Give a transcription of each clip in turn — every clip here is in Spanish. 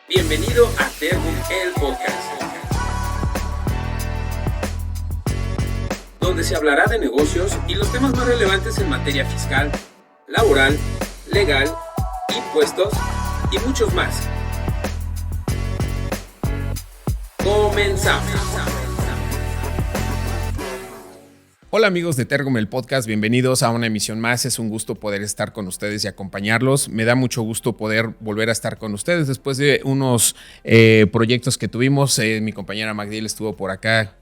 Bienvenido a Tergum, el podcast, donde se hablará de negocios y los temas más relevantes en materia fiscal, laboral, legal, impuestos y muchos más. Comenzamos. Hola amigos de Tergum, el podcast, bienvenidos a una emisión más. Es un gusto poder estar con ustedes y acompañarlos. Me da mucho gusto poder volver a estar con ustedes después de unos proyectos que tuvimos. Mi compañera Magdiel estuvo por acá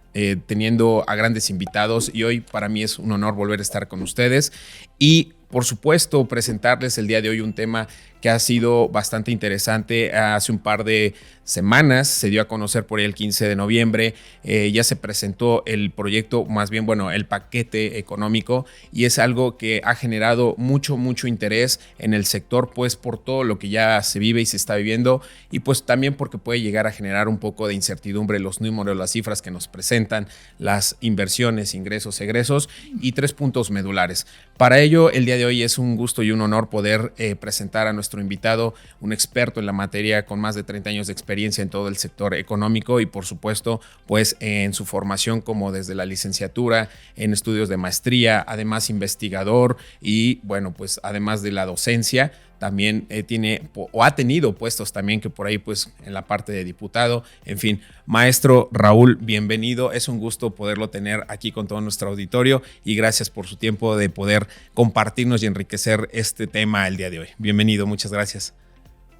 teniendo a grandes invitados y hoy para mí es un honor volver a estar con ustedes y por supuesto presentarles el día de hoy un tema que ha sido bastante interesante. Hace un par de semanas se dio a conocer por ahí el 15 de noviembre, ya se presentó el proyecto, más bien, bueno, el paquete económico, y es algo que ha generado mucho interés en el sector, pues por todo lo que ya se vive y se está viviendo, y pues también porque puede llegar a generar un poco de incertidumbre los números, las cifras que nos presentan, las inversiones, ingresos, egresos y 3 puntos medulares. Para ello, el día de hoy es un gusto y un honor poder presentar a nuestro invitado, un experto en la materia con más de 30 años de experiencia en todo el sector económico y por supuesto pues en su formación como desde la licenciatura, en estudios de maestría, además investigador y bueno pues además de la docencia también tiene o ha tenido puestos también que por ahí pues en la parte de diputado. En fin, maestro Raúl, bienvenido, es un gusto poderlo tener aquí con todo nuestro auditorio y gracias por su tiempo de poder compartirnos y enriquecer este tema el día de hoy. Bienvenido, muchas gracias.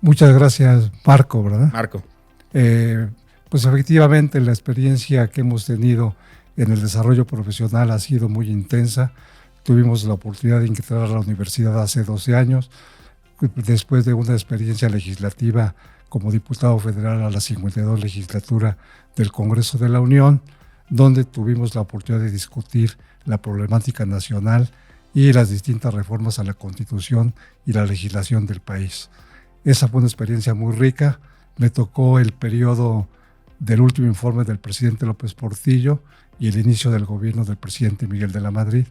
Muchas gracias, Marco, ¿verdad? Marco. Pues efectivamente la experiencia que hemos tenido en el desarrollo profesional ha sido muy intensa. Tuvimos la oportunidad de ingresar a la universidad hace 12 años, después de una experiencia legislativa como diputado federal a la 52 legislatura del Congreso de la Unión, donde tuvimos la oportunidad de discutir la problemática nacional y las distintas reformas a la Constitución y la legislación del país. Esa fue una experiencia muy rica. Me tocó el periodo del último informe del presidente López Portillo y el inicio del gobierno del presidente Miguel de la Madrid.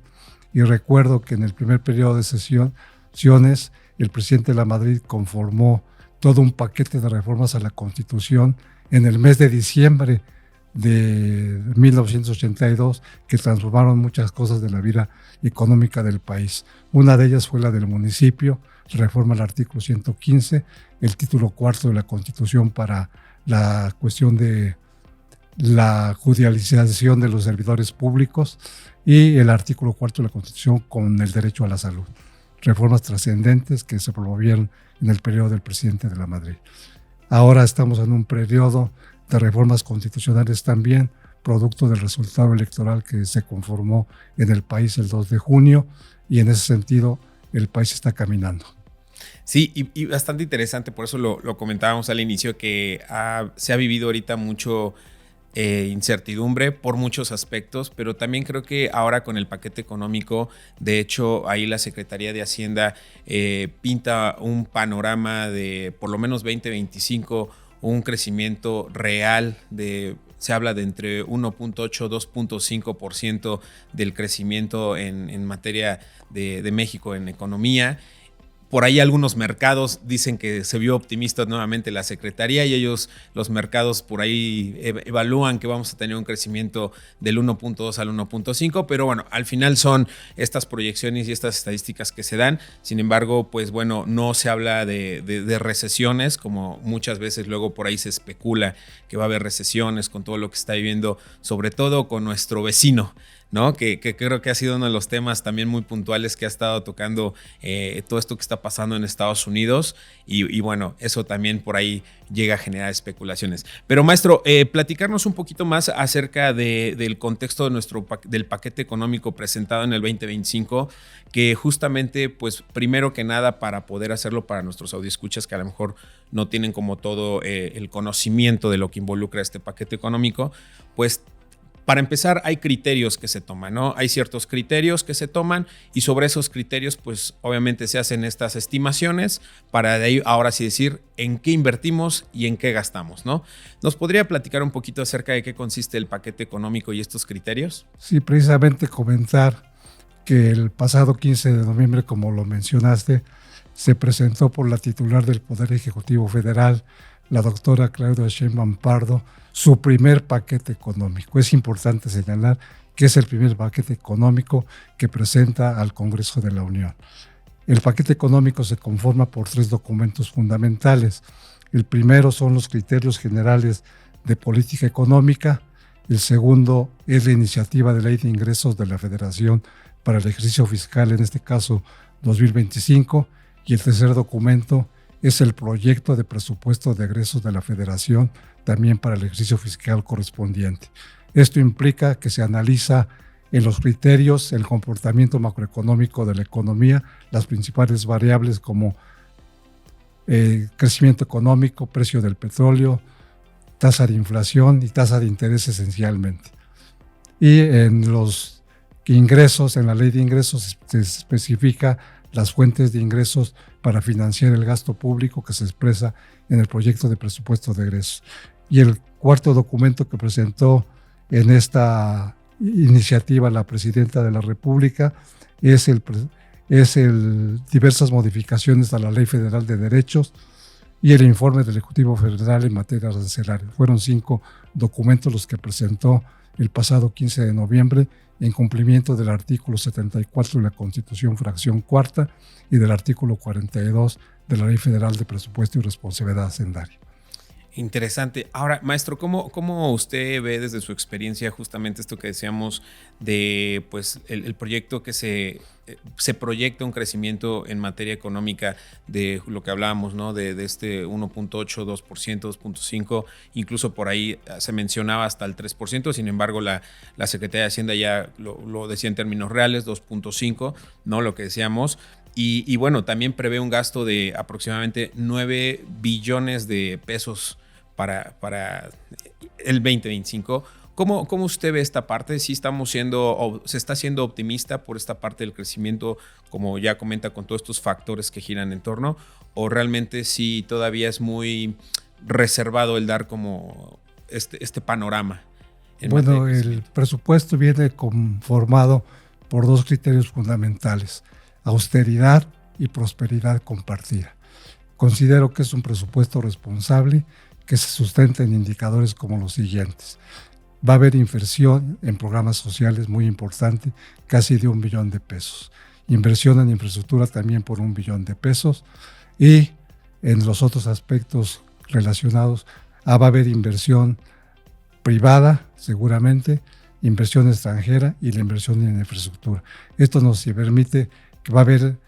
Y recuerdo que en el primer periodo de sesiones, el presidente de la Madrid conformó todo un paquete de reformas a la Constitución en el mes de diciembre de 1982 que transformaron muchas cosas de la vida económica del país. Una de ellas fue la del municipio, reforma al artículo 115, el título cuarto de la Constitución para la cuestión de la judicialización de los servidores públicos y el artículo cuarto de la Constitución con el derecho a la salud. Reformas trascendentes que se promovieron en el periodo del presidente de la Madrid. Ahora estamos en un periodo de reformas constitucionales también, producto del resultado electoral que se conformó en el país el 2 de junio y en ese sentido el país está caminando. Sí, y bastante interesante, por eso lo comentábamos al inicio, que se ha vivido ahorita mucho incertidumbre por muchos aspectos, pero también creo que ahora con el paquete económico, de hecho, ahí la Secretaría de Hacienda pinta un panorama de por lo menos 2025, un crecimiento real se habla de entre 1.8 2.5% del crecimiento en materia de México en economía. Por ahí algunos mercados dicen que se vio optimista nuevamente la Secretaría y ellos, los mercados por ahí evalúan que vamos a tener un crecimiento del 1.2 al 1.5, pero bueno, al final son estas proyecciones y estas estadísticas que se dan. Sin embargo, pues bueno, no se habla de recesiones, como muchas veces luego por ahí se especula que va a haber recesiones con todo lo que está viviendo, sobre todo con nuestro vecino, ¿no? Que creo que ha sido uno de los temas también muy puntuales que ha estado tocando todo esto que está pasando en Estados Unidos y bueno, eso también por ahí llega a generar especulaciones. Pero maestro, platicarnos un poquito más acerca del contexto de del paquete económico presentado en el 2025, que justamente pues primero que nada para poder hacerlo para nuestros audioescuchas que a lo mejor no tienen como todo el conocimiento de lo que involucra este paquete económico, pues para empezar, hay criterios que se toman, ¿no? Hay ciertos criterios que se toman y sobre esos criterios, pues obviamente se hacen estas estimaciones para de ahí ahora sí decir en qué invertimos y en qué gastamos, ¿no? ¿Nos podría platicar un poquito acerca de qué consiste el paquete económico y estos criterios? Sí, precisamente comentar que el pasado 15 de noviembre, como lo mencionaste, se presentó por la titular del Poder Ejecutivo Federal, la doctora Claudia Sheinbaum Pardo su primer paquete económico. Es importante señalar que es el primer paquete económico que presenta al Congreso de la Unión. El paquete económico se conforma por 3 documentos fundamentales. El primero son los criterios generales de política económica. El segundo es la iniciativa de ley de ingresos de la Federación para el ejercicio fiscal, en este caso 2025. Y el tercer documento es el proyecto de presupuesto de egresos de la Federación, también para el ejercicio fiscal correspondiente. Esto implica que se analiza en los criterios el comportamiento macroeconómico de la economía, las principales variables como crecimiento económico, precio del petróleo, tasa de inflación y tasa de interés esencialmente. Y en los ingresos, en la ley de ingresos se especifica las fuentes de ingresos para financiar el gasto público que se expresa en el proyecto de presupuesto de egresos. Y el cuarto documento que presentó en esta iniciativa la Presidenta de la República es diversas modificaciones a la Ley Federal de Derechos y el informe del Ejecutivo Federal en materia arancelaria. Fueron 5 documentos los que presentó el pasado 15 de noviembre en cumplimiento del artículo 74 de la Constitución, fracción cuarta, y del artículo 42 de la Ley Federal de Presupuesto y Responsabilidad Hacendaria. Interesante. Ahora, maestro, ¿cómo usted ve desde su experiencia justamente esto que decíamos de pues el proyecto que se proyecta un crecimiento en materia económica de lo que hablábamos, ¿no? De este 1.8, 2%, 2.5, incluso por ahí se mencionaba hasta el 3%, sin embargo la Secretaría de Hacienda ya lo decía en términos reales, 2.5, ¿no? Lo que decíamos. Y bueno, también prevé un gasto de aproximadamente 9 billones de pesos para el 2025. ¿Cómo usted ve esta parte? ¿Sí se está siendo optimista por esta parte del crecimiento, como ya comenta, con todos estos factores que giran en torno? ¿O realmente sí todavía es muy reservado el dar como este panorama? Bueno, el presupuesto viene conformado por 2 criterios fundamentales: austeridad y prosperidad compartida. Considero que es un presupuesto responsable que se sustenta en indicadores como los siguientes. Va a haber inversión en programas sociales muy importante, casi de 1 billón de pesos. Inversión en infraestructura también por 1 billón de pesos. Y en los otros aspectos relacionados, va a haber inversión privada, seguramente, inversión extranjera y la inversión en infraestructura. Esto nos permite que va a haber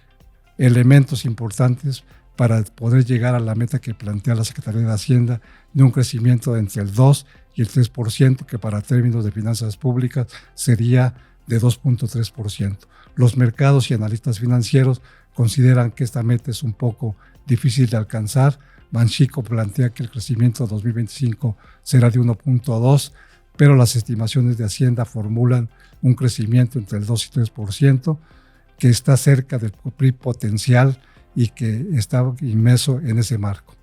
elementos importantes para poder llegar a la meta que plantea la Secretaría de Hacienda de un crecimiento entre el 2 y el 3%, que para términos de finanzas públicas sería de 2.3%. Los mercados y analistas financieros consideran que esta meta es un poco difícil de alcanzar. Banxico plantea que el crecimiento 2025 será de 1.2%, pero las estimaciones de Hacienda formulan un crecimiento entre el 2 y 3%, que está cerca del PIB potencial y que está inmerso en ese marco.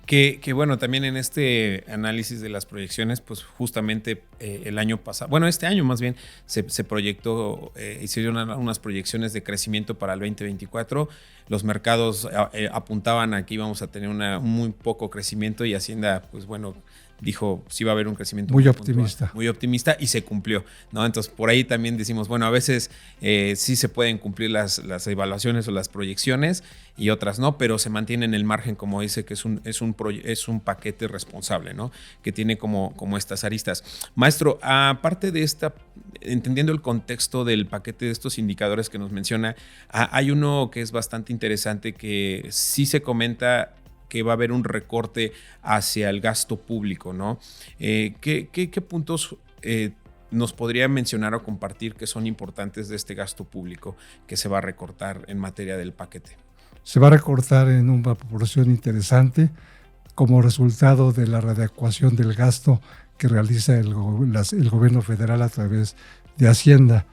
Que bueno, también en este análisis de las proyecciones, pues justamente el año pasado, bueno, este año más bien, se proyectó, hicieron unas proyecciones de crecimiento para el 2024. Los mercados apuntaban a que íbamos a tener un muy poco crecimiento y Hacienda, pues bueno, dijo sí va a haber un crecimiento muy optimista. Muy optimista y se cumplió, ¿no? Entonces por ahí también decimos, bueno, a veces sí se pueden cumplir las evaluaciones o las proyecciones y otras no, pero se mantiene en el margen, como dice, que es un paquete responsable, ¿no? Que tiene como estas aristas. Maestro, aparte de entendiendo el contexto del paquete de estos indicadores que nos menciona, hay uno que es bastante interesante que sí se comenta que va a haber un recorte hacia el gasto público, ¿no? ¿Qué puntos nos podría mencionar o compartir que son importantes de este gasto público que se va a recortar en materia del paquete? Se va a recortar en una proporción interesante como resultado de la readecuación del gasto que realiza el gobierno federal a través de Hacienda.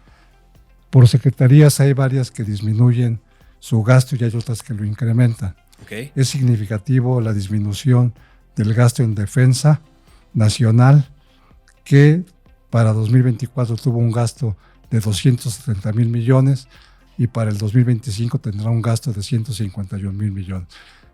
Por secretarías hay varias que disminuyen su gasto y hay otras que lo incrementan. Okay. Es significativo la disminución del gasto en defensa nacional, que para 2024 tuvo un gasto de 270,000 millones y para el 2025 tendrá un gasto de 151,000 millones.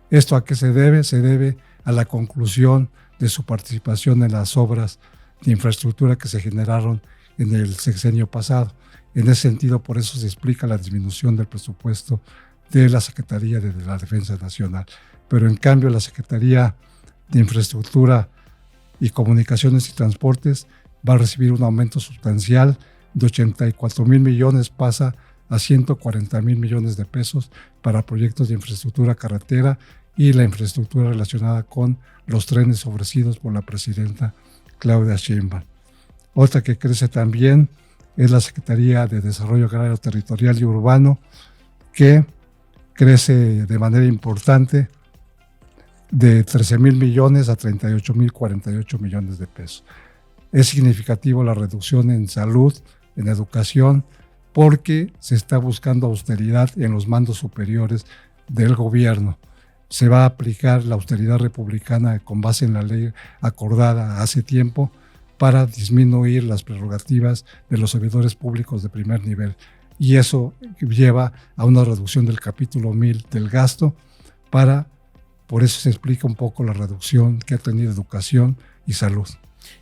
¿Esto a qué se debe? Se debe a la conclusión de su participación en las obras de infraestructura que se generaron en el sexenio pasado. En ese sentido, por eso se explica la disminución del presupuesto de la Secretaría de la Defensa Nacional. Pero en cambio, la Secretaría de Infraestructura y Comunicaciones y Transportes va a recibir un aumento sustancial de 84,000 millones, pasa a 140,000 millones de pesos para proyectos de infraestructura carretera y la infraestructura relacionada con los trenes ofrecidos por la presidenta Claudia Sheinbaum. Otra que crece también es la Secretaría de Desarrollo Agrario Territorial y Urbano, que crece de manera importante de 13,000 millones a 38,048 millones de pesos. Es significativo la reducción en salud, en educación, porque se está buscando austeridad en los mandos superiores del gobierno. Se va a aplicar la austeridad republicana con base en la ley acordada hace tiempo para disminuir las prerrogativas de los servidores públicos de primer nivel. Y eso lleva a una reducción del capítulo 1000 del gasto. Por eso se explica un poco la reducción que ha tenido educación y salud.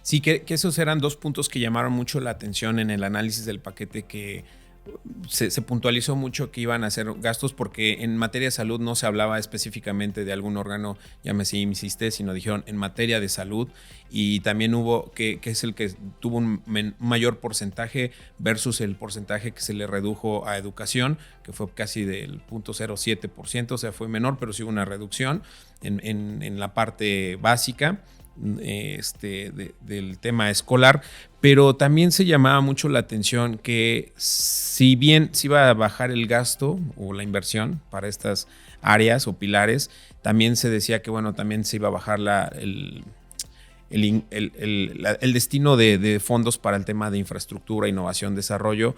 Sí, que esos eran dos puntos que llamaron mucho la atención en el análisis del paquete, que se puntualizó mucho que iban a hacer gastos, porque en materia de salud no se hablaba específicamente de algún órgano, llámese IMSS, ISSSTE, sino dijeron en materia de salud, y también hubo que es el que tuvo un mayor porcentaje versus el porcentaje que se le redujo a educación, que fue casi del 0.07%, o sea, fue menor, pero sí hubo una reducción en la parte básica del tema escolar. Pero también se llamaba mucho la atención que si bien se iba a bajar el gasto o la inversión para estas áreas o pilares, también se decía que bueno, también se iba a bajar el destino de fondos para el tema de infraestructura, innovación, desarrollo,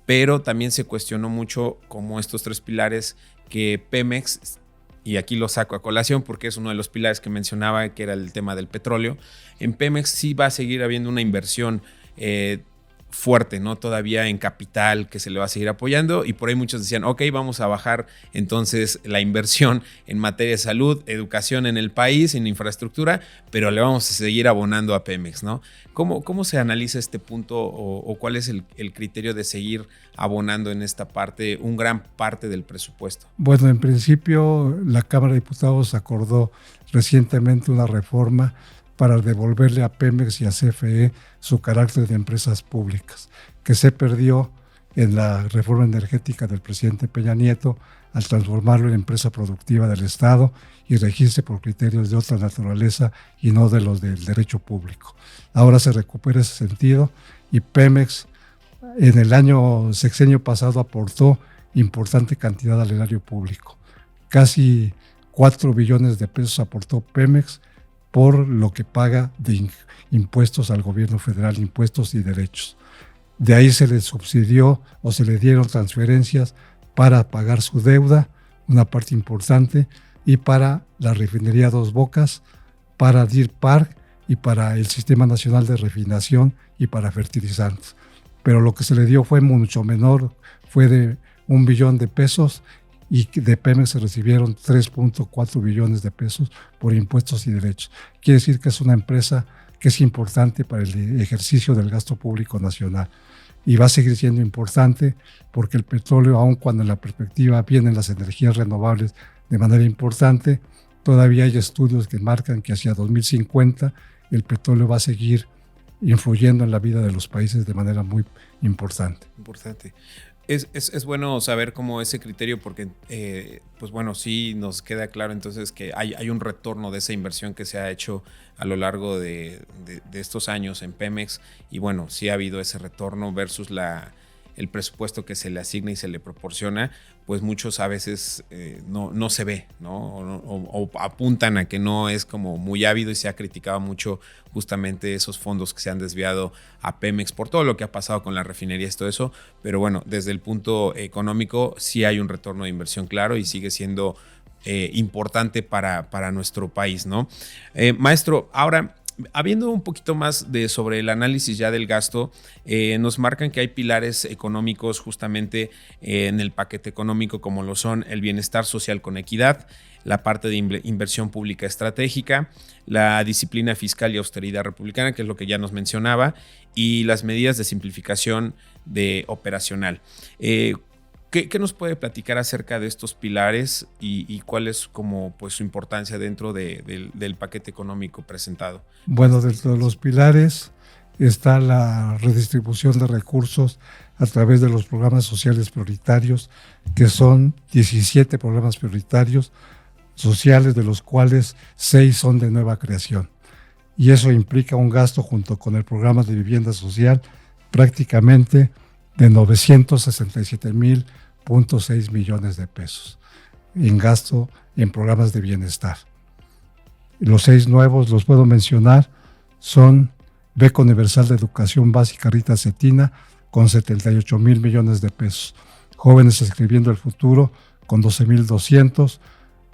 pero también se cuestionó mucho como estos tres pilares que Pemex, y aquí lo saco a colación porque es uno de los pilares que mencionaba, que era el tema del petróleo. En Pemex sí va a seguir habiendo una inversión fuerte, ¿no? Todavía en capital, que se le va a seguir apoyando, y por ahí muchos decían, ok, vamos a bajar entonces la inversión en materia de salud, educación en el país, en infraestructura, pero le vamos a seguir abonando a Pemex, ¿no? ¿Cómo se analiza este punto o cuál es el criterio de seguir abonando en esta parte, un gran parte del presupuesto? Bueno, en principio la Cámara de Diputados acordó recientemente una reforma para devolverle a Pemex y a CFE su carácter de empresas públicas, que se perdió en la reforma energética del presidente Peña Nieto al transformarlo en empresa productiva del Estado y regirse por criterios de otra naturaleza y no de los del derecho público. Ahora se recupera ese sentido y Pemex en el sexenio pasado aportó importante cantidad al erario público. Casi 4 billones de pesos aportó Pemex por lo que paga de impuestos al gobierno federal, impuestos y derechos. De ahí se le subsidió o se le dieron transferencias para pagar su deuda, una parte importante, y para la refinería Dos Bocas, para Deer Park y para el Sistema Nacional de Refinación y para fertilizantes. Pero lo que se le dio fue mucho menor, fue de 1 billón de pesos, y de Pemex se recibieron 3.4 billones de pesos por impuestos y derechos. Quiere decir que es una empresa que es importante para el ejercicio del gasto público nacional y va a seguir siendo importante porque el petróleo, aun cuando en la perspectiva vienen las energías renovables de manera importante, todavía hay estudios que marcan que hacia 2050 el petróleo va a seguir influyendo en la vida de los países de manera muy importante. Es bueno saber cómo ese criterio, porque pues bueno, sí nos queda claro entonces que hay un retorno de esa inversión que se ha hecho a lo largo de estos años en Pemex, y bueno, sí ha habido ese retorno versus el presupuesto que se le asigna y se le proporciona, pues muchos a veces no se ve, ¿no? O apuntan a que no es como muy ávido, y se ha criticado mucho justamente esos fondos que se han desviado a Pemex por todo lo que ha pasado con la refinería y todo eso. Pero bueno, desde el punto económico sí hay un retorno de inversión claro y sigue siendo importante para nuestro país, ¿no? Maestro, ahora habiendo un poquito más sobre el análisis ya del gasto, nos marcan que hay pilares económicos justamente en el paquete económico, como lo son el bienestar social con equidad, la parte de inversión pública estratégica, la disciplina fiscal y austeridad republicana, que es lo que ya nos mencionaba, y las medidas de simplificación operacional. ¿Qué nos puede platicar acerca de estos pilares y cuál es como pues su importancia dentro del paquete económico presentado? Bueno, dentro de los pilares está la redistribución de recursos a través de los programas sociales prioritarios, que son 17 programas prioritarios sociales, de los cuales 6 son de nueva creación. Y eso implica un gasto junto con el programa de vivienda social prácticamente de 967,000.6 millones de pesos en gasto en programas de bienestar. Los 6 nuevos, los puedo mencionar, son Beca Universal de Educación Básica Rita Cetina con 78,000 millones de pesos, Jóvenes Escribiendo el Futuro con 12,200,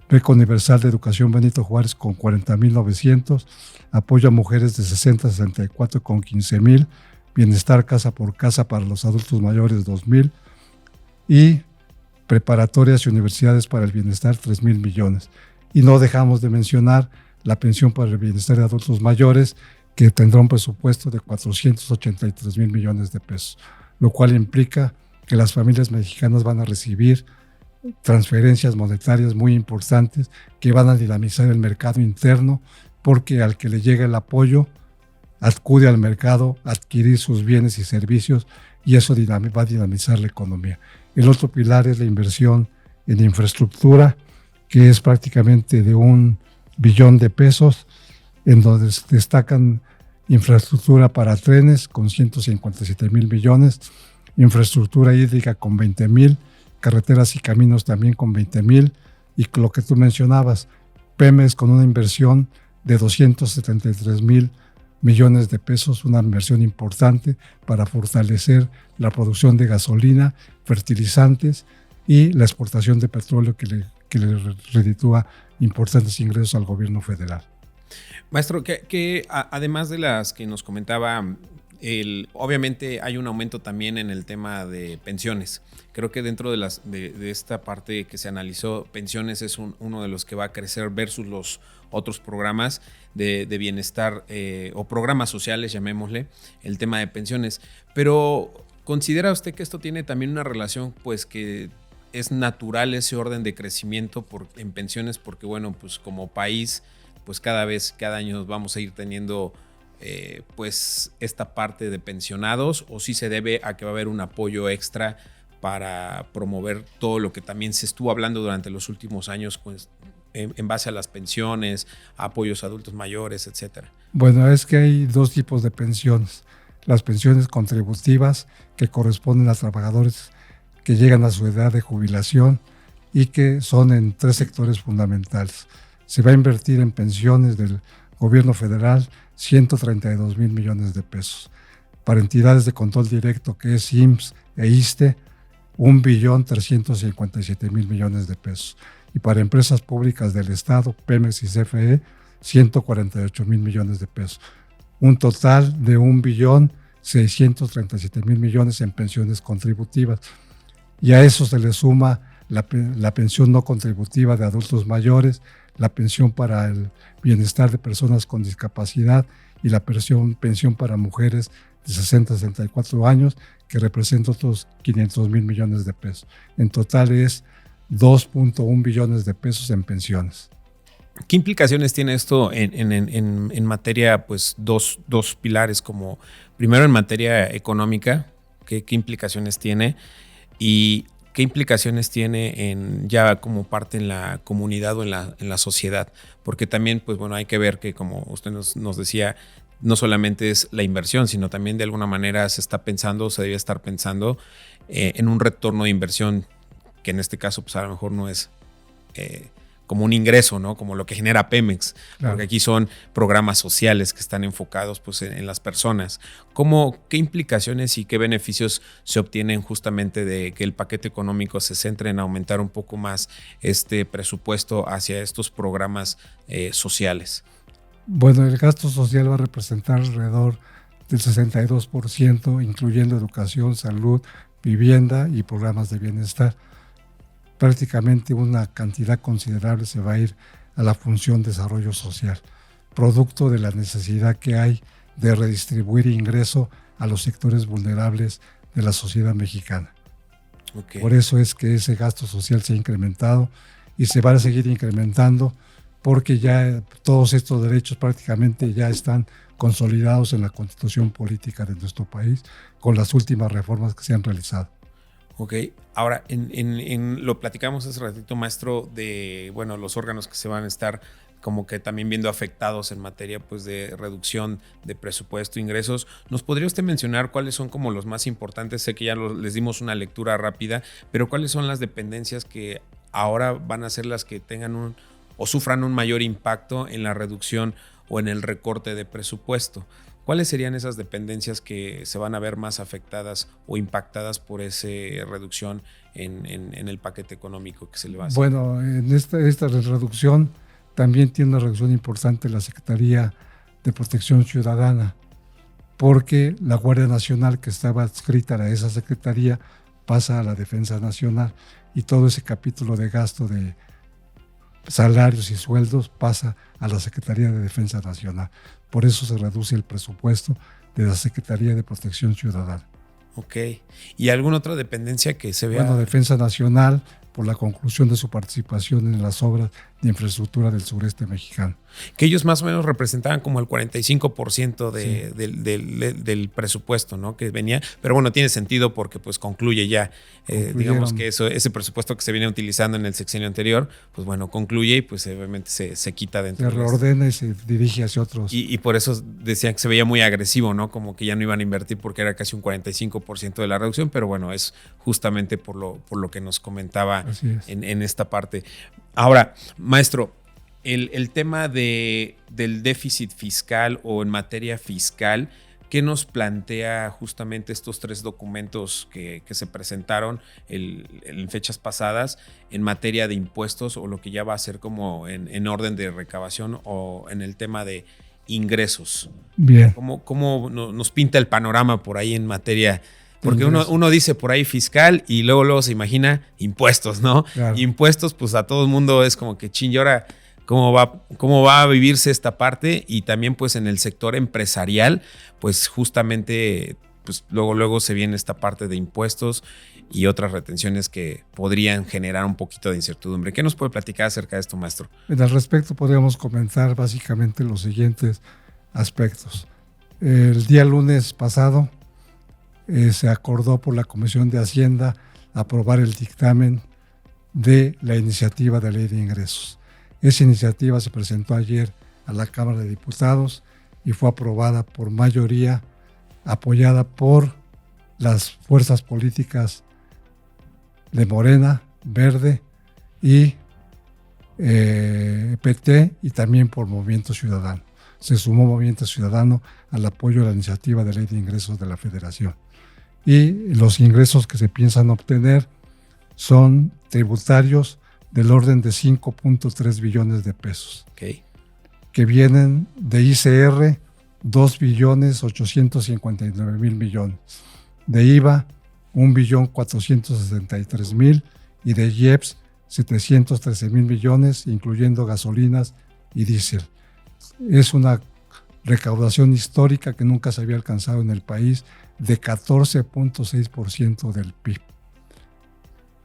Beca Universal de Educación Benito Juárez con 40,900, Apoyo a Mujeres de 60 a 64 con 15,000, Bienestar Casa por Casa para los Adultos Mayores 2,000 y Preparatorias y Universidades para el Bienestar 3,000 millones. Y no dejamos de mencionar la Pensión para el Bienestar de Adultos Mayores, que tendrá un presupuesto de 483,000 millones de pesos, lo cual implica que las familias mexicanas van a recibir transferencias monetarias muy importantes que van a dinamizar el mercado interno, porque al que le llega el apoyo acude al mercado a adquirir sus bienes y servicios, y eso va a dinamizar la economía. El otro pilar es la inversión en infraestructura, que es prácticamente de 1 billón de pesos, en donde destacan infraestructura para trenes con 157,000 millones, infraestructura hídrica con 20,000, carreteras y caminos también con 20,000, y lo que tú mencionabas, Pemex con una inversión de 273,000 millones de pesos, una inversión importante para fortalecer la producción de gasolina, fertilizantes y la exportación de petróleo, que le reditúa importantes ingresos al gobierno federal. Maestro, que además de las que nos comentaba, obviamente hay un aumento también en el tema de pensiones. Creo que dentro de esta parte que se analizó, pensiones es uno de los que va a crecer versus los otros programas de bienestar o programas sociales, llamémosle, el tema de pensiones. Pero ¿considera usted que esto tiene también una relación, pues que es natural ese orden de crecimiento en pensiones? Porque bueno, pues como país, pues cada año nos vamos a ir teniendo pues esta parte de pensionados, o si se debe a que va a haber un apoyo extra para promover todo lo que también se estuvo hablando durante los últimos años, pues, en base a las pensiones, apoyos a adultos mayores, etcétera? Bueno, es que hay 2 tipos de pensiones. Las pensiones contributivas, que corresponden a trabajadores que llegan a su edad de jubilación y que son en 3 sectores fundamentales. Se va a invertir en pensiones del gobierno federal 132,000 millones de pesos. Para entidades de control directo, que es IMSS e ISSSTE, 1,357,000 millones de pesos. Y para empresas públicas del Estado, Pemex y CFE, 148,000 millones de pesos. Un total de 1,637,000 millones en pensiones contributivas. Y a eso se le suma la pensión no contributiva de adultos mayores, la pensión para el bienestar de personas con discapacidad y la pensión para mujeres de 60 a 64 años, que representa otros 500,000 millones de pesos. En total es 2.1 billones de pesos en pensiones. ¿Qué implicaciones tiene esto en materia, pues dos pilares, como primero en materia económica? ¿Qué implicaciones tiene? Y ¿qué implicaciones tiene ya como parte en la comunidad o en la sociedad? Porque también, pues bueno, hay que ver que, como usted nos decía, no solamente es la inversión, sino también de alguna manera se debe estar pensando en un retorno de inversión, que en este caso pues a lo mejor no es como un ingreso, ¿no? Como lo que genera Pemex, claro. Porque aquí son programas sociales que están enfocados pues en las personas. ¿Qué implicaciones y qué beneficios se obtienen justamente de que el paquete económico se centre en aumentar un poco más este presupuesto hacia estos programas sociales? Bueno, el gasto social va a representar alrededor del 62%, incluyendo educación, salud, vivienda y programas de bienestar. Prácticamente una cantidad considerable se va a ir a la función desarrollo social, producto de la necesidad que hay de redistribuir ingreso a los sectores vulnerables de la sociedad mexicana. Okay. Por eso es que ese gasto social se ha incrementado y se va a seguir incrementando, porque ya todos estos derechos prácticamente ya están consolidados en la Constitución política de nuestro país con las últimas reformas que se han realizado. Ok, ahora lo platicamos hace ratito, maestro, de los órganos que se van a estar como que también viendo afectados en materia pues de reducción de presupuesto, ingresos. ¿Nos podría usted mencionar cuáles son como los más importantes? Sé que ya les dimos una lectura rápida, pero ¿cuáles son las dependencias que ahora van a ser las que tengan o sufran un mayor impacto en la reducción o en el recorte de presupuesto? ¿Cuáles serían esas dependencias que se van a ver más afectadas o impactadas por esa reducción en el paquete económico que se le va a hacer? Bueno, en esta reducción también tiene una reducción importante la Secretaría de Protección Ciudadana, porque la Guardia Nacional, que estaba adscrita a esa secretaría, pasa a la Defensa Nacional, y todo ese capítulo de gasto de salarios y sueldos pasa a la Secretaría de Defensa Nacional. Por eso se reduce el presupuesto de la Secretaría de Protección Ciudadana. Ok. ¿Y alguna otra dependencia que se vea? Bueno, Defensa Nacional, por la conclusión de su participación en las obras de infraestructura del sureste mexicano. Que ellos más o menos representaban como el 45% del presupuesto, ¿no? Que venía, pero bueno, tiene sentido porque pues concluye ya, digamos que ese presupuesto que se viene utilizando en el sexenio anterior, pues bueno, concluye y pues obviamente se quita dentro. Se reordena y se dirige hacia otros. Y por eso decían que se veía muy agresivo, ¿no? Como que ya no iban a invertir porque era casi un 45% de la reducción, pero bueno, es justamente por lo que nos comentaba en esta parte. Ahora, maestro, el tema del déficit fiscal o en materia fiscal, ¿qué nos plantea justamente estos tres documentos que se presentaron en fechas pasadas en materia de impuestos o lo que ya va a ser como en orden de recabación o en el tema de ingresos? Bien. ¿Cómo nos pinta el panorama por ahí en materia? Porque uno dice por ahí fiscal y luego se imagina impuestos, ¿no? Claro. Impuestos, pues a todo el mundo es como que chin, y ahora cómo va a vivirse esta parte, y también pues en el sector empresarial, pues justamente pues luego se viene esta parte de impuestos y otras retenciones que podrían generar un poquito de incertidumbre. ¿Qué nos puede platicar acerca de esto, maestro? Al respecto podríamos comentar básicamente los siguientes aspectos. El día lunes pasado se acordó por la Comisión de Hacienda aprobar el dictamen de la iniciativa de ley de ingresos. Esa iniciativa se presentó ayer a la Cámara de Diputados y fue aprobada por mayoría, apoyada por las fuerzas políticas de Morena, Verde y PT, y también por Movimiento Ciudadano. Se sumó Movimiento Ciudadano al apoyo a la iniciativa de ley de ingresos de la Federación. Y los ingresos que se piensan obtener son tributarios del orden de 5.3 billones de pesos, que vienen de ICR 2.859.000 millones, de IVA 1.463.000 y de IEPS 713.000 millones, incluyendo gasolinas y diésel. Es una recaudación histórica que nunca se había alcanzado en el país, de 14.6% del PIB.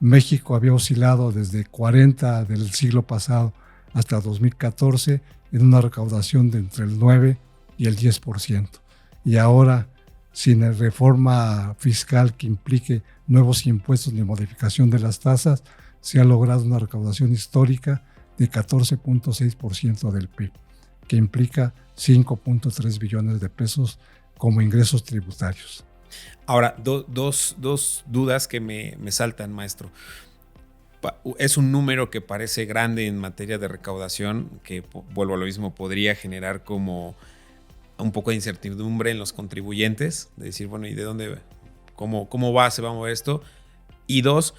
México había oscilado desde 40 del siglo pasado hasta 2014 en una recaudación de entre el 9 y el 10%. Y ahora, sin la reforma fiscal que implique nuevos impuestos ni modificación de las tasas, se ha logrado una recaudación histórica de 14.6% del PIB, que implica 5.3 billones de pesos como ingresos tributarios. Ahora, dos dudas que me saltan, maestro. Es un número que parece grande en materia de recaudación, que, vuelvo a lo mismo, podría generar como un poco de incertidumbre en los contribuyentes, de decir, bueno, ¿y de dónde, cómo se va a mover esto? Y dos,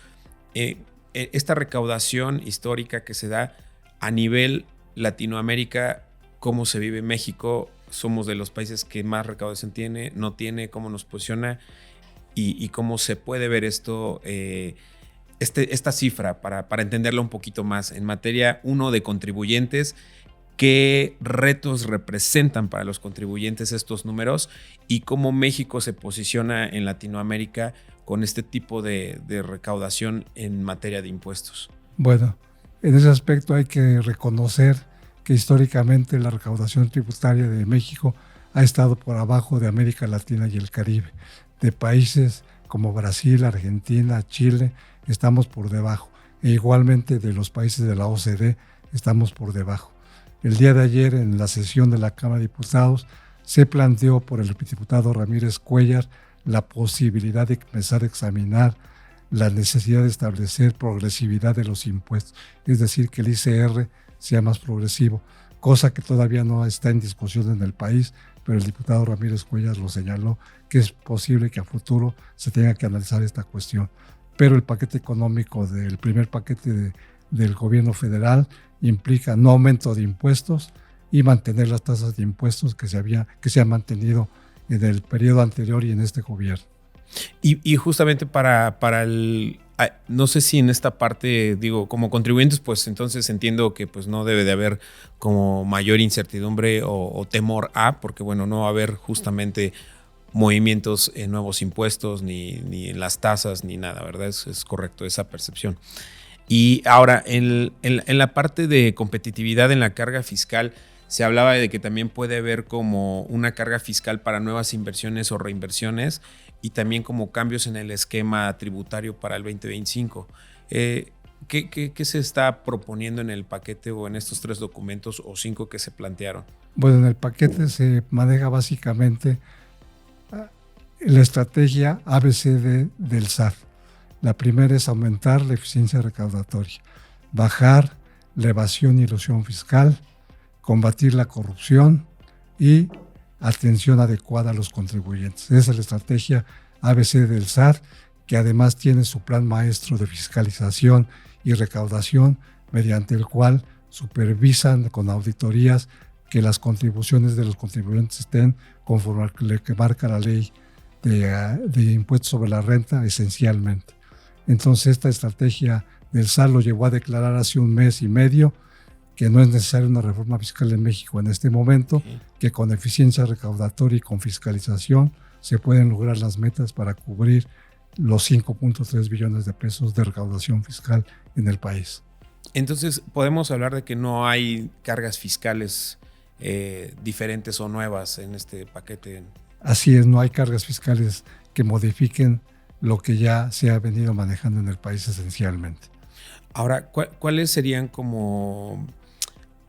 esta recaudación histórica que se da a nivel Latinoamérica, cómo se vive México. Somos de los países que más recaudación no tiene, cómo nos posiciona y cómo se puede ver esto, esta cifra para entenderla un poquito más. En materia, uno, de contribuyentes, qué retos representan para los contribuyentes estos números y cómo México se posiciona en Latinoamérica con este tipo de recaudación en materia de impuestos. Bueno, en ese aspecto hay que reconocer que históricamente la recaudación tributaria de México ha estado por abajo de América Latina y el Caribe. De países como Brasil, Argentina, Chile, estamos por debajo. E igualmente de los países de la OCDE estamos por debajo. El día de ayer, en la sesión de la Cámara de Diputados, se planteó por el diputado Ramírez Cuellar la posibilidad de empezar a examinar la necesidad de establecer progresividad de los impuestos, es decir, que el ICR sea más progresivo, cosa que todavía no está en discusión en el país, pero el diputado Ramírez Cuellar lo señaló, que es posible que a futuro se tenga que analizar esta cuestión. Pero el paquete económico del primer paquete del gobierno federal implica no aumento de impuestos y mantener las tasas de impuestos que se han mantenido en el periodo anterior y en este gobierno. Y justamente para el... No sé si en esta parte, digo, como contribuyentes, pues entonces entiendo que pues no debe de haber como mayor incertidumbre o temor porque bueno, no va a haber justamente movimientos en nuevos impuestos ni en las tasas ni nada, ¿verdad? Es correcto esa percepción. Y ahora, en la parte de competitividad en la carga fiscal, se hablaba de que también puede haber como una carga fiscal para nuevas inversiones o reinversiones y también como cambios en el esquema tributario para el 2025. ¿Qué se está proponiendo en el paquete o en estos 3 documentos o 5 que se plantearon? Bueno, en el paquete se maneja básicamente la estrategia ABCD del SAT. La primera es aumentar la eficiencia recaudatoria, bajar la evasión y elusión fiscal, combatir la corrupción y atención adecuada a los contribuyentes. Esa es la estrategia ABC del SAT, que además tiene su plan maestro de fiscalización y recaudación, mediante el cual supervisan con auditorías que las contribuciones de los contribuyentes estén conforme a lo que marca la ley de impuestos sobre la renta esencialmente. Entonces esta estrategia del SAT lo llevó a declarar hace 1 mes y medio que no es necesaria una reforma fiscal en México en este momento, que con eficiencia recaudatoria y con fiscalización se pueden lograr las metas para cubrir los 5.3 billones de pesos de recaudación fiscal en el país. Entonces, ¿podemos hablar de que no hay cargas fiscales diferentes o nuevas en este paquete? Así es, no hay cargas fiscales que modifiquen lo que ya se ha venido manejando en el país esencialmente. Ahora, ¿cuáles serían como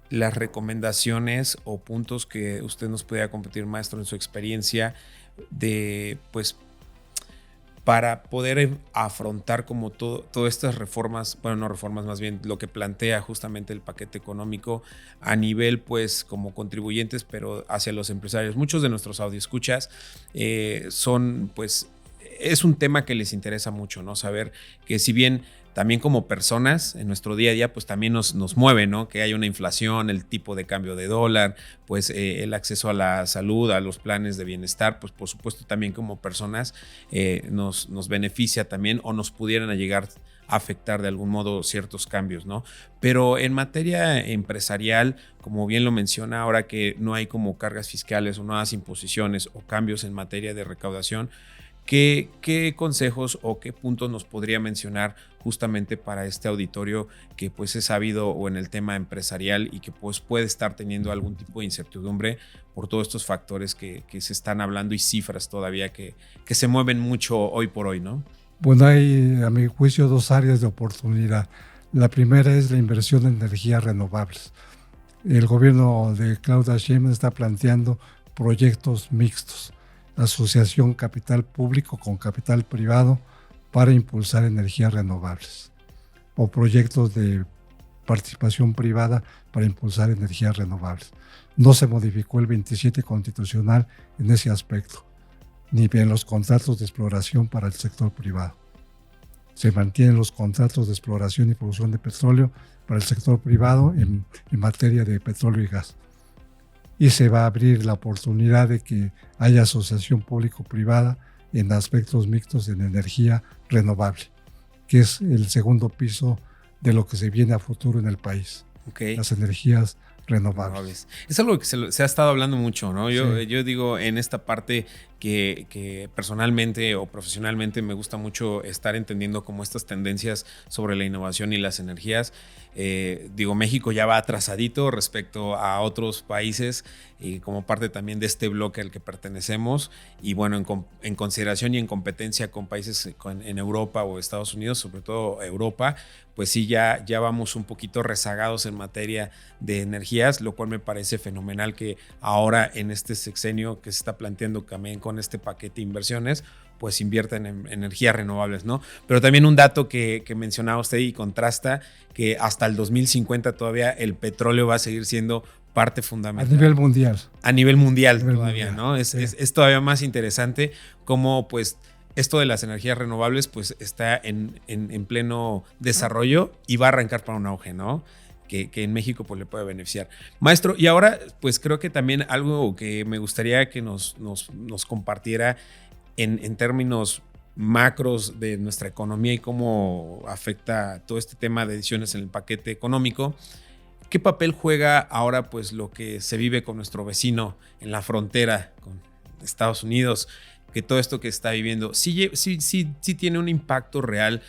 las recomendaciones o puntos que usted nos pueda compartir, maestro, en su experiencia de, pues, para poder afrontar como todas estas reformas, bueno, no reformas, más bien lo que plantea justamente el paquete económico a nivel, pues, como contribuyentes, pero hacia los empresarios? Muchos de nuestros audioescuchas son, pues, es un tema que les interesa mucho, ¿no? Saber que si bien también como personas en nuestro día a día, pues también nos mueve, ¿no? Que haya una inflación, el tipo de cambio de dólar, pues el acceso a la salud, a los planes de bienestar, pues por supuesto también como personas nos beneficia también o nos pudieran llegar a afectar de algún modo ciertos cambios, ¿no? Pero en materia empresarial, como bien lo menciona, ahora que no hay como cargas fiscales o nuevas imposiciones o cambios en materia de recaudación, ¿qué consejos o qué puntos nos podría mencionar justamente para este auditorio que pues es sabido o en el tema empresarial y que pues puede estar teniendo algún tipo de incertidumbre por todos estos factores que se están hablando y cifras todavía que se mueven mucho hoy por hoy, ¿no? Bueno, hay a mi juicio 2 áreas de oportunidad. La primera es la inversión en energías renovables. El gobierno de Claudia Sheinbaum está planteando proyectos mixtos, asociación capital público con capital privado para impulsar energías renovables, o proyectos de participación privada para impulsar energías renovables. No se modificó el 27 constitucional en ese aspecto, ni en los contratos de exploración para el sector privado. Se mantienen los contratos de exploración y producción de petróleo para el sector privado en materia de petróleo y gas. y se va a abrir la oportunidad de que haya asociación público-privada en aspectos mixtos en energía renovable, que es el segundo piso de lo que se viene a futuro en el país. Okay. Las energías renovables. Es algo que se ha estado hablando mucho, ¿no? Yo digo en esta parte que personalmente o profesionalmente me gusta mucho estar entendiendo como estas tendencias sobre la innovación y las energías. México ya va atrasadito respecto a otros países y como parte también de este bloque al que pertenecemos y bueno, en consideración y en competencia con países en Europa o Estados Unidos, sobre todo Europa, pues sí, ya vamos un poquito rezagados en materia de energías, lo cual me parece fenomenal que ahora en este sexenio que se está planteando también con este paquete de inversiones, pues invierten en energías renovables, ¿no? Pero también un dato que mencionaba usted y contrasta, que hasta el 2050 todavía el petróleo va a seguir siendo parte fundamental. A nivel mundial. A nivel mundial todavía, ¿no? Es todavía más interesante cómo, pues, esto de las energías renovables, pues, está en pleno desarrollo y va a arrancar para un auge, ¿no? Que en México pues le puede beneficiar. Maestro, y ahora pues creo que también algo que me gustaría que nos compartiera en términos macros de nuestra economía y cómo afecta todo este tema de decisiones en el paquete económico. ¿Qué papel juega ahora pues lo que se vive con nuestro vecino en la frontera con Estados Unidos? Que todo esto que está viviendo sí tiene un impacto real.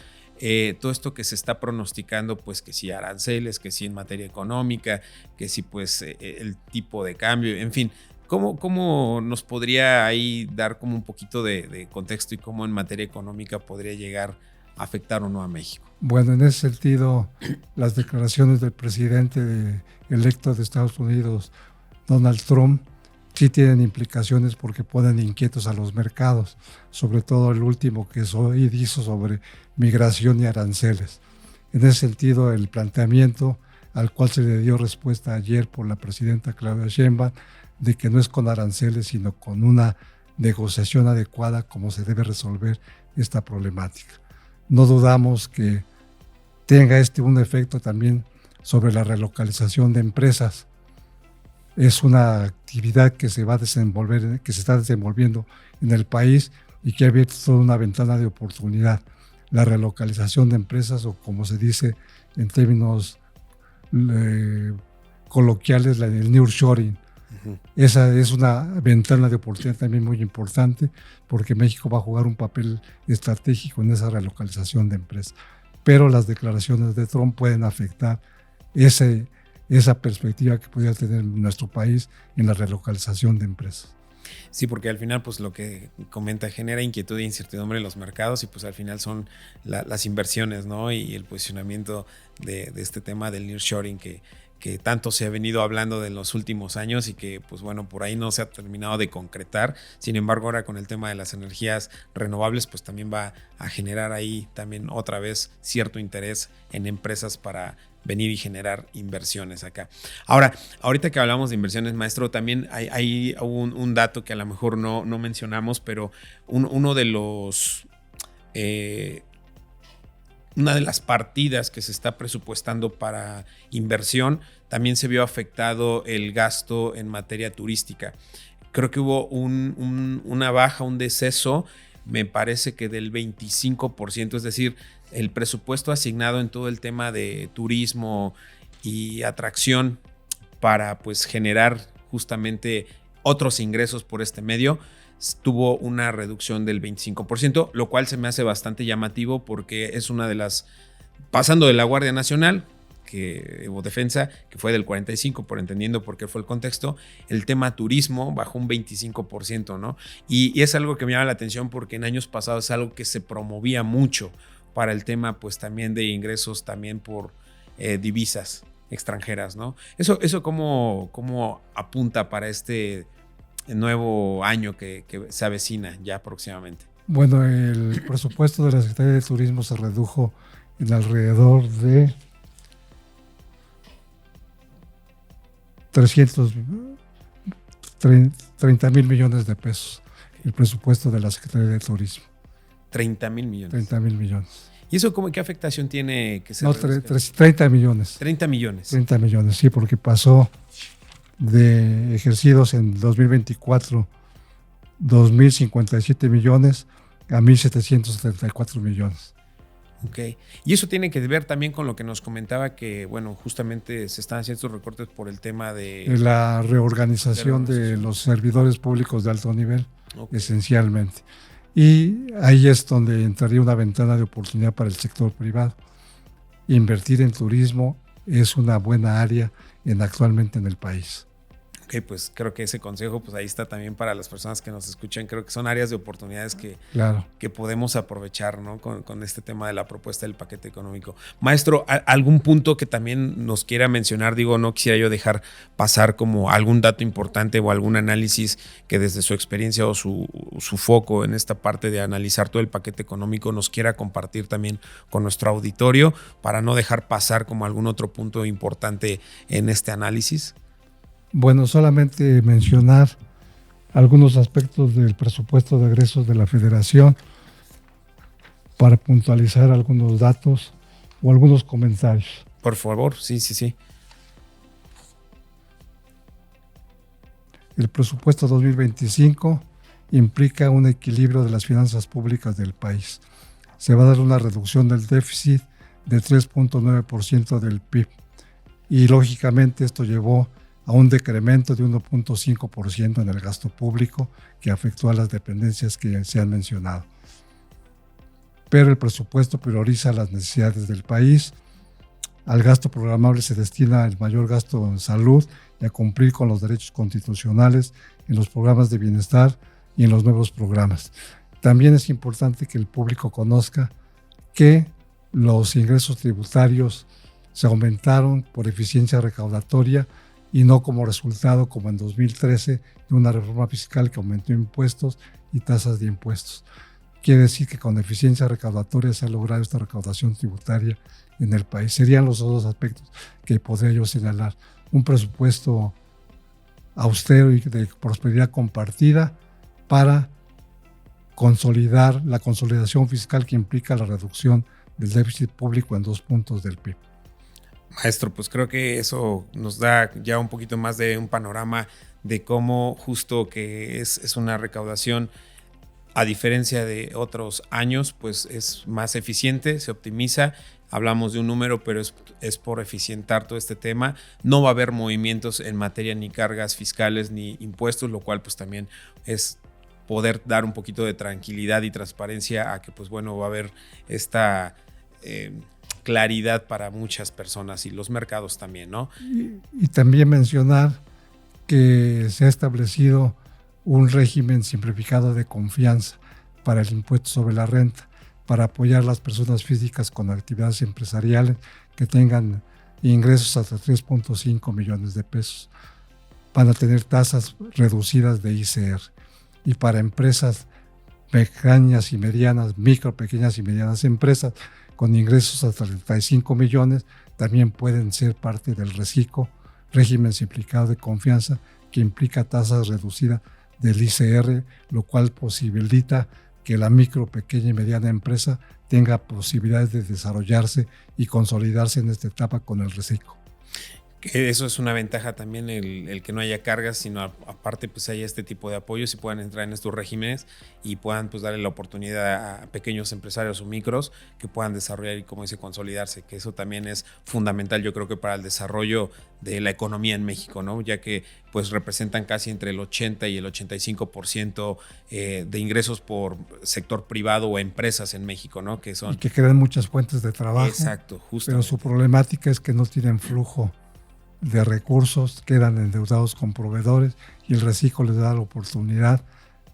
Todo esto que se está pronosticando, pues que si aranceles, que si en materia económica, que si pues el tipo de cambio, en fin, ¿cómo nos podría ahí dar como un poquito de contexto y cómo en materia económica podría llegar a afectar o no a México? Bueno, en ese sentido, las declaraciones del presidente electo de Estados Unidos, Donald Trump, sí tienen implicaciones porque ponen inquietos a los mercados, sobre todo el último que hizo sobre migración y aranceles. En ese sentido, el planteamiento al cual se le dio respuesta ayer por la presidenta Claudia Sheinbaum, de que no es con aranceles, sino con una negociación adecuada como se debe resolver esta problemática. No dudamos que tenga un efecto también sobre la relocalización de empresas. Es una actividad que se va a desenvolver, que se está desenvolviendo en el país y que ha abierto toda una ventana de oportunidad. La relocalización de empresas, o como se dice en términos coloquiales, el nearshoring. Uh-huh. Esa es una ventana de oportunidad también muy importante porque México va a jugar un papel estratégico en esa relocalización de empresas. Pero las declaraciones de Trump pueden afectar esa perspectiva que pudiera tener nuestro país en la relocalización de empresas. Sí, porque al final pues lo que comenta genera inquietud e incertidumbre en los mercados y pues al final son las inversiones, ¿no? Y el posicionamiento de este tema del nearshoring que tanto se ha venido hablando de los últimos años y que pues bueno, por ahí no se ha terminado de concretar. Sin embargo, ahora con el tema de las energías renovables pues también va a generar ahí también otra vez cierto interés en empresas para venir y generar inversiones acá. Ahora, ahorita que hablamos de inversiones, maestro, también hay un dato que a lo mejor no mencionamos, pero uno de los... una de las partidas que se está presupuestando para inversión, también se vio afectado el gasto en materia turística. Creo que hubo una baja, un deceso, me parece que del 25%, es decir, el presupuesto asignado en todo el tema de turismo y atracción para pues generar justamente otros ingresos por este medio, tuvo una reducción del 25%, lo cual se me hace bastante llamativo porque es una de las, pasando de la Guardia Nacional o Defensa, que fue del 45%, por entendiendo por qué fue el contexto, el tema turismo bajó un 25%, ¿no? Y es algo que me llama la atención porque en años pasados es algo que se promovía mucho para el tema, pues también de ingresos también por divisas extranjeras, ¿no? Eso cómo apunta para este nuevo año que se avecina ya próximamente. Bueno, el presupuesto de la Secretaría de Turismo se redujo en alrededor de 330,000 millones de pesos, el presupuesto de la Secretaría de Turismo. 30,000 millones. 30,000 millones. ¿Y eso qué afectación tiene que se 30 millones. 30 millones. 30 millones, sí, porque pasó de ejercidos en 2024, 2.057 millones a 1.774 millones. Ok. Y eso tiene que ver también con lo que nos comentaba que, bueno, justamente se están haciendo estos recortes por el tema de la reorganización de los servidores públicos de alto nivel, okay, esencialmente. Y ahí es donde entraría una ventana de oportunidad para el sector privado. Invertir en turismo es una buena área actualmente en el país. Ok, pues creo que ese consejo, pues ahí está también para las personas que nos escuchan. Creo que son áreas de oportunidades que podemos aprovechar, ¿no? Con este tema de la propuesta del paquete económico. Maestro, ¿algún punto que también nos quiera mencionar? Digo, no quisiera yo dejar pasar como algún dato importante o algún análisis que desde su experiencia o su foco en esta parte de analizar todo el paquete económico nos quiera compartir también con nuestro auditorio para no dejar pasar como algún otro punto importante en este análisis. Bueno, solamente mencionar algunos aspectos del presupuesto de egresos de la Federación para puntualizar algunos datos o algunos comentarios. Por favor, sí. El presupuesto 2025 implica un equilibrio de las finanzas públicas del país. Se va a dar una reducción del déficit de 3.9% del PIB y lógicamente esto llevó a un decremento de 1.5% en el gasto público que afectó a las dependencias que se han mencionado. Pero el presupuesto prioriza las necesidades del país. Al gasto programable se destina el mayor gasto en salud y a cumplir con los derechos constitucionales en los programas de bienestar y en los nuevos programas. También es importante que el público conozca que los ingresos tributarios se aumentaron por eficiencia recaudatoria y no como resultado, como en 2013, de una reforma fiscal que aumentó impuestos y tasas de impuestos. Quiere decir que con eficiencia recaudatoria se ha logrado esta recaudación tributaria en el país. Serían los dos aspectos que podría yo señalar. Un presupuesto austero y de prosperidad compartida para consolidar la consolidación fiscal que implica la reducción del déficit público en 2 puntos del PIB. Maestro, pues creo que eso nos da ya un poquito más de un panorama de cómo justo que es una recaudación, a diferencia de otros años, pues es más eficiente, se optimiza. Hablamos de un número, pero es por eficientar todo este tema. No va a haber movimientos en materia ni cargas fiscales ni impuestos, lo cual pues también es poder dar un poquito de tranquilidad y transparencia a que pues bueno, va a haber esta claridad para muchas personas y los mercados también, ¿no? Y también mencionar que se ha establecido un régimen simplificado de confianza para el impuesto sobre la renta, para apoyar a las personas físicas con actividades empresariales que tengan ingresos hasta 3.5 millones de pesos. Van a tener tasas reducidas de ICR. Y para empresas pequeñas y medianas, pequeñas y medianas empresas, con ingresos hasta 35 millones, también pueden ser parte del RECICO, régimen simplificado de confianza, que implica tasas reducidas del ICR, lo cual posibilita que la pequeña y mediana empresa tenga posibilidades de desarrollarse y consolidarse en esta etapa con el RECICO. Eso es una ventaja también, el que no haya cargas, sino aparte pues haya este tipo de apoyos y puedan entrar en estos regímenes y puedan pues darle la oportunidad a pequeños empresarios o micros que puedan desarrollar y, como dice, consolidarse, que eso también es fundamental, yo creo que para el desarrollo de la economía en México, ¿no? Ya que pues representan casi entre el 80 y el 85% de ingresos por sector privado o empresas en México, ¿no? Que son... Y que crean muchas fuentes de trabajo. Exacto, justo. Pero su problemática es que no tienen flujo de recursos, quedan endeudados con proveedores y el RECICO les da la oportunidad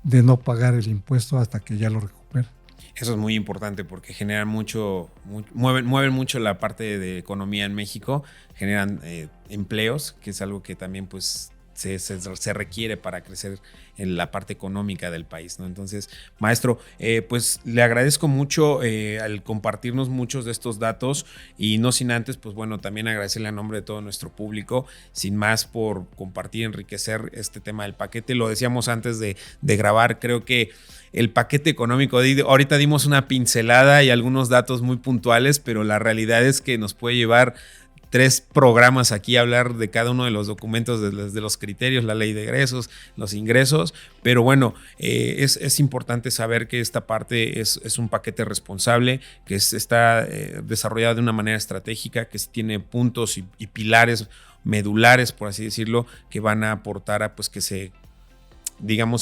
de no pagar el impuesto hasta que ya lo recuperen. Eso es muy importante porque generan mueven mucho la parte de economía en México, generan empleos, que es algo que también pues se requiere para crecer en la parte económica del país, ¿no? Entonces, maestro, pues le agradezco mucho al compartirnos muchos de estos datos y no sin antes, pues bueno, también agradecerle a nombre de todo nuestro público, sin más, por compartir, enriquecer este tema del paquete. Lo decíamos antes de grabar, creo que el paquete económico, ahorita dimos una pincelada y algunos datos muy puntuales, pero la realidad es que nos puede llevar 3 programas aquí a hablar de cada uno de los documentos, de los criterios, la ley de egresos, los ingresos, pero bueno, es importante saber que esta parte es un paquete responsable, que está desarrollado de una manera estratégica, que tiene puntos y pilares medulares, por así decirlo, que van a aportar a pues que se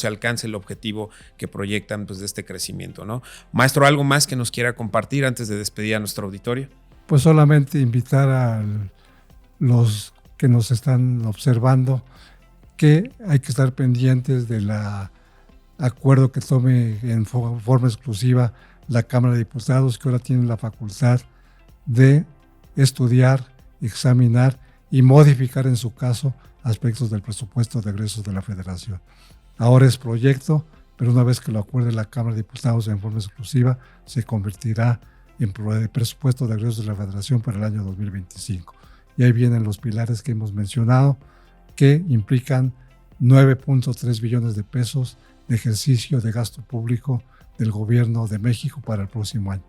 alcance el objetivo que proyectan pues de este crecimiento, ¿no? Maestro, ¿algo más que nos quiera compartir antes de despedir a nuestro auditorio? Pues solamente invitar a los que nos están observando que hay que estar pendientes del acuerdo que tome en forma exclusiva la Cámara de Diputados, que ahora tiene la facultad de estudiar, examinar y modificar en su caso aspectos del presupuesto de egresos de la Federación. Ahora es proyecto, pero una vez que lo acuerde la Cámara de Diputados en forma exclusiva, se convertirá en presupuesto de egresos de la Federación para el año 2025. Y ahí vienen los pilares que hemos mencionado, que implican 9.3 billones de pesos de ejercicio de gasto público del Gobierno de México para el próximo año.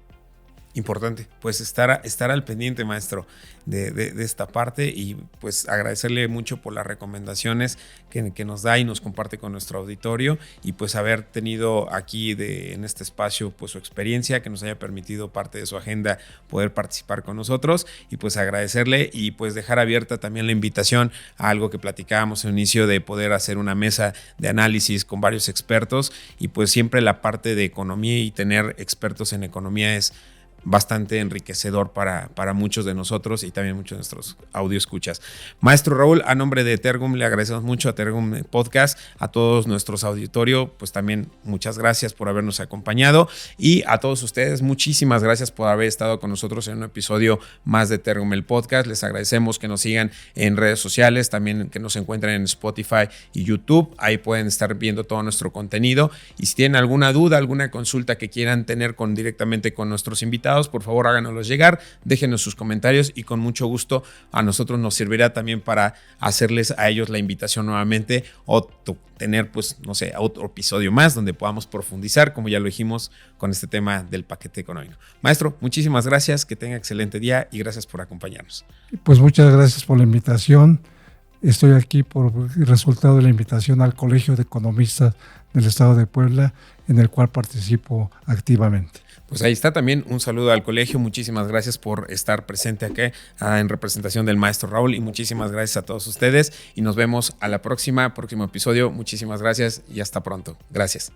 Importante, pues estar al pendiente, maestro, de esta parte, y pues agradecerle mucho por las recomendaciones que nos da y nos comparte con nuestro auditorio, y pues haber tenido aquí en este espacio pues su experiencia, que nos haya permitido parte de su agenda poder participar con nosotros, y pues agradecerle y pues dejar abierta también la invitación a algo que platicábamos al inicio, de poder hacer una mesa de análisis con varios expertos, y pues siempre la parte de economía y tener expertos en economía es bastante enriquecedor para muchos de nosotros y también muchos de nuestros audio escuchas. Maestro Raúl, a nombre de Tergum le agradecemos mucho a Tergum Podcast, a todos nuestros auditorios, pues también muchas gracias por habernos acompañado, y a todos ustedes muchísimas gracias por haber estado con nosotros en un episodio más de Tergum el Podcast. Les agradecemos que nos sigan en redes sociales, también que nos encuentren en Spotify y YouTube, ahí pueden estar viendo todo nuestro contenido, y si tienen alguna duda, alguna consulta que quieran tener directamente con nuestros invitados, por favor háganoslos llegar, déjenos sus comentarios, y con mucho gusto a nosotros nos servirá también para hacerles a ellos la invitación nuevamente, o tener pues no sé, otro episodio más donde podamos profundizar, como ya lo dijimos, con este tema del paquete económico. Maestro, muchísimas gracias, que tenga excelente día y gracias por acompañarnos. Pues muchas gracias por la invitación. Estoy aquí por el resultado de la invitación al Colegio de Economistas del Estado de Puebla, en el cual participo activamente. Pues ahí está también un saludo al colegio. Muchísimas gracias por estar presente aquí en representación del maestro Raúl, y muchísimas gracias a todos ustedes, y nos vemos a la próximo episodio. Muchísimas gracias y hasta pronto. Gracias.